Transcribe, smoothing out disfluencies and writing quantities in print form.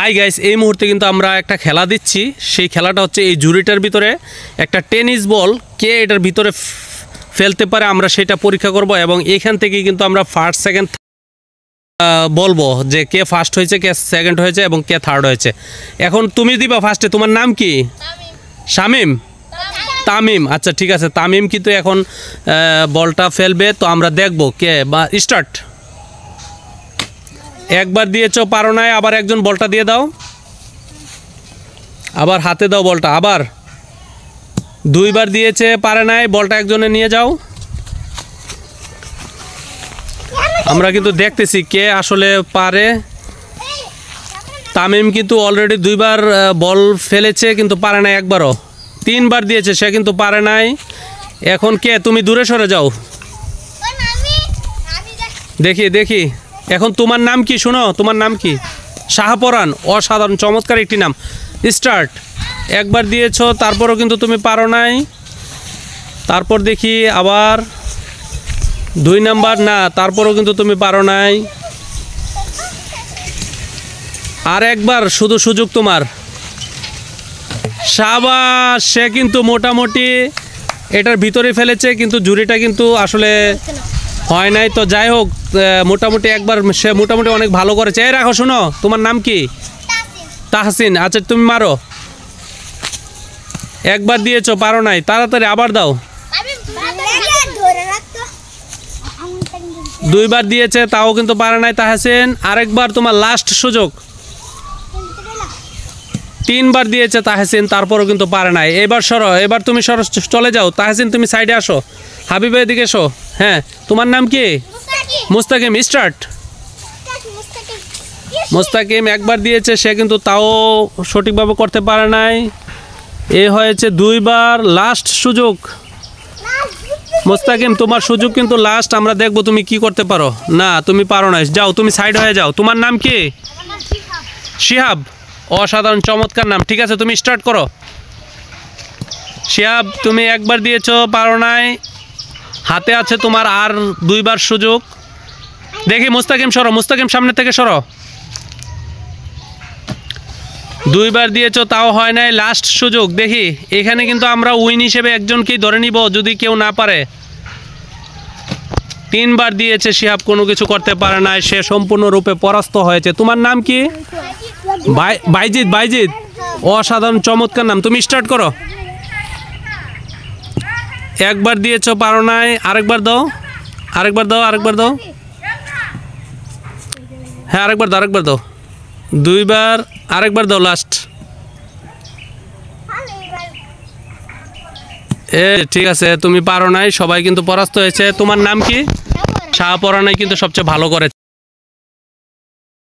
Hi guys, এই মুহূর্তে কিন্তু আমরা একটা খেলা দিচ্ছি। সেই খেলাটা হচ্ছে এই জুড়িটার ভিতরে একটা টেনিস বল কে এটার ভিতরে ফেলতে পারে আমরা সেটা পরীক্ষা করব এবং এখান থেকে কিন্তু আমরা ফার্স্ট সেকেন্ড বলবো যে কে ফার্স্ট হয়েছে, কে সেকেন্ড হয়েছে এবং কে থার্ড হয়েছে। এখন তুমি দিবা ফার্স্টে। তোমার নাম কি? শামিম। তামিম। আচ্ছা ঠিক আছে, তামিম কিন্তু এখন বলটা ফেলবে, তো আমরা দেখব কে বা স্টার্ট। একবার দিয়েছো, পারো নাই, আবার একজন বলটা দিয়ে দাও, আবার হাতে দাও বলটা, আবার দুইবার দিয়েছে, পারে নাই, বলটা একজনে নিয়ে যাও। আমরা কিন্তু দেখতেছি কে আসলে পারে। তামিম কিন্তু অলরেডি দুইবার বল ফেলেছে কিন্তু পারে নাই একবারও। তিনবার দিয়েছে, সে কিন্তু পারে নাই। এখন কে? তুমি দূরে সরে যাও, দেখি দেখি। এখন তোমার নাম কি? শোনো, তোমার নাম কি? শাহপরান। অসাধারণ, চমৎকার একটি নাম। স্টার্ট। একবার দিয়েছো, তারপরও কিন্তু তুমি পারো নাই। তারপর দেখি আবার দুই নাম্বার, না, তারপরও কিন্তু তুমি পারো নাই। আর একবার শুধু সুযোগ তোমার। শাবাশ, সে কিন্তু মোটামুটি এটার ভিতরে ফেলেছে, কিন্তু জুড়িটা কিন্তু আসলে হয় নাই। তো যাই হোক, মোটামুটি একবার সে মোটামুটি অনেক ভালো করেছে। এই রাখো, শোনো, তোমার নাম কি? তাহসিন। আচ্ছা তুমি মারো। একবার দিয়েছো, পারো নাই, তাড়াতাড়ি আবার দাও। দুইবার দিয়েছে, তাও কিন্তু পারে নাই তাহসিন। আরেকবার তোমার লাস্ট সুযোগ। তিনবার দিয়েছে তাহসিন, তারপরও কিন্তু পারে নাই। এবার সরো, এবার তুমি সরো, চলে যাও। তাহসিন তুমি সাইডে আসো, হাবিবের দিকে এসো। হ্যাঁ, তোমার নাম কি? মুস্তাকিম। স্টার্ট। মুস্তাকিম একবার দিয়েছে, সে কিন্তু তাও সঠিকভাবে করতে পারে নাই। এ হয়েছে দুইবার, লাস্ট সুযোগ। মুস্তাকিম তোমার সুযোগ কিন্তু লাস্ট, আমরা দেখবো তুমি কি করতে পারো। না, তুমি পারো না, যাও তুমি সাইড হয়ে যাও। তোমার নাম কি? শিহাব। অসাধারণ, চমৎকার নাম। ঠিক আছে, তুমি স্টার্ট করো। শিহাব তুমি একবার দিয়েছো, পারো নাই। হাতে আছে তোমার আর দুইবার সুযোগ। দেখি মুস্তাকিম সরো, মুস্তাকিম সামনে থেকে সরো। দুইবার দিয়েছো, তাও হয় নাই, লাস্ট সুযোগ। দেখি এখানে কিন্তু আমরা উইন হিসেবে একজনকেই ধরে নিব যদি কেউ না পারে। তিনবার দিয়েছে শিহাব, কোনো কিছু করতে পারে নাই, সে সম্পূর্ণরূপে পরাস্ত হয়েছে। তোমার নাম কি? বাইজিদ। বাইজিদ, অসাধারণ, চমৎকার নাম। তুমি স্টার্ট করো। একবার দিয়েছো, পারো নাই, আরেকবার দাও, আরেকবার দাও, আরেকবার দাও। হ্যাঁ, আরেকবার দাও, আরেকবার দাও। দুইবার, আরেকবার দাও, লাস্ট। ঠিক আছে, তুমি পারো নাই, সবাই কিন্তু পরাস্ত হয়েছে। তোমার নাম কি? শাহপরানাই কিন্তু সবচেয়ে ভালো করে।